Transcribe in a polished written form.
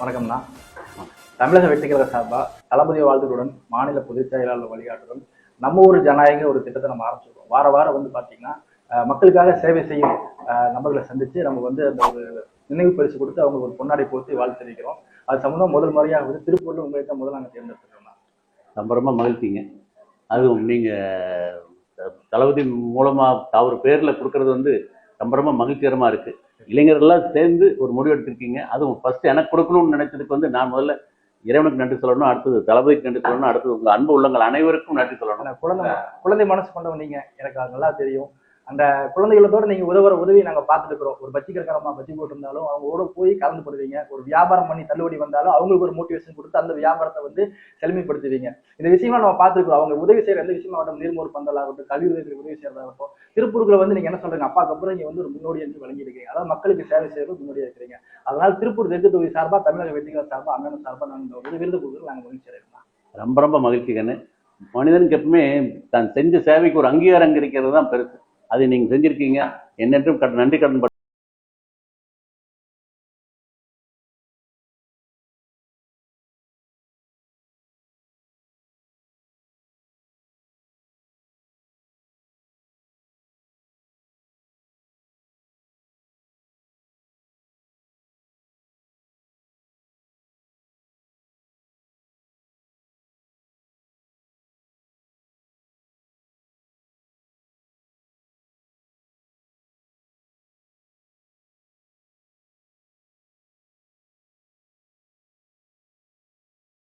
வணக்கம்ண்ணா. தமிழக வெற்றிக்கழக சார்பாக தளபதி வாழ்த்துக்களுடன் மாநில பொதுச் செயலாளர் வழிகாட்டுடன் நம்ம ஊர் ஜனநாயக ஒரு திட்டத்தை நம்ம ஆரம்பிச்சிருக்கோம். வார வாரம் வந்து பார்த்தீங்கன்னா மக்களுக்காக சேவை செய்யும் நபர்களை சந்திச்சு நம்ம வந்து அந்த ஒரு நினைவு பரிசு கொடுத்து அவங்க ஒரு பொன்னாடை போட்டு வாழ்த்து தெரிவிக்கிறோம். அது சம்பந்தம் முதல் முறையாக வந்து திருப்பூர்ல உங்களை தான் முதல்ல நாங்கள் தேர்ந்தெடுத்துக்கிறோம். ரொம்ப ரொம்ப மகிழ்ச்சிங்க. அதுவும் நீங்க தளபதி மூலமா அவர் பேர்ல கொடுக்கறது வந்து ரொம்ப ரொம்ப மகிழ்ச்சிகரமா இருக்கு. இளைஞர்கள்லாம் சேர்ந்து ஒரு முடிவு எடுத்திருக்கீங்க. அதுவும் ஃபர்ஸ்ட் எனக்கு கொடுக்கணும்னு நினைச்சதுக்கு வந்து நான் முதல்ல இறைவனுக்கு நன்றி சொல்லணும், அடுத்தது தளபதிக்கு நன்றி சொல்லணும், அடுத்தது உங்க அன்பு உள்ளங்கள் அனைவருக்கும் நன்றி சொல்லணும். குழந்தை மனசு கொண்டவன் நீங்க, எனக்கு அது நல்லா தெரியும். அந்த குழந்தைகளோட நீங்க உதவுற உதவி நாங்க பார்த்துட்டு இருக்கிறோம். ஒரு பஜ்ஜி கடைக்காரமா பஜ்ஜி போட்டிருந்தாலும் அவங்களோட போய் கலந்து போடுவீங்க. ஒரு வியாபாரம் பண்ணி தள்ளுபடி வந்தாலும் அவங்களுக்கு ஒரு மோட்டிவேஷன் கொடுத்து அந்த வியாபாரத்தை வந்து செழுமைப்படுத்துவீங்க. இந்த விஷயமா நம்ம பார்த்துருக்கோம். அவங்க உதவி செய்யற எந்த விஷயமா ஆகட்டும், நீர்மோர் பந்தலாகட்டும், கல்வி உதவி செய்யறதாகட்டும், திருப்பூர்ல வந்து நீங்க என்ன சொல்றீங்க, அப்பாக்கு அப்புறம் நீங்க வந்து ஒரு முன்னோடி என்று வழங்கி இருக்கீங்க. அதாவது மக்களுக்கு சேவை செய்யறது முன்னோடியா இருக்கிறீங்க. அதனால திருப்பூர் தெற்கு தொகுதி சார்பா, தமிழக வெற்றிகள் சார்பா, அண்ணன் சார்பா நாங்கள் விருது கொடுக்குறது நாங்கள் மகிழ்ச்சி அடைகிறோம். ரொம்ப ரொம்ப மகிழ்ச்சிகன்னு. மனிதனுக்கு எப்பவுமே தான் செஞ்ச சேவைக்கு ஒரு அங்கீகாரம் கிடைக்கிறது தான் பெருசு. அதை நீங்க செஞ்சிருக்கீங்க. என்னென்றும் நன்றி கடன்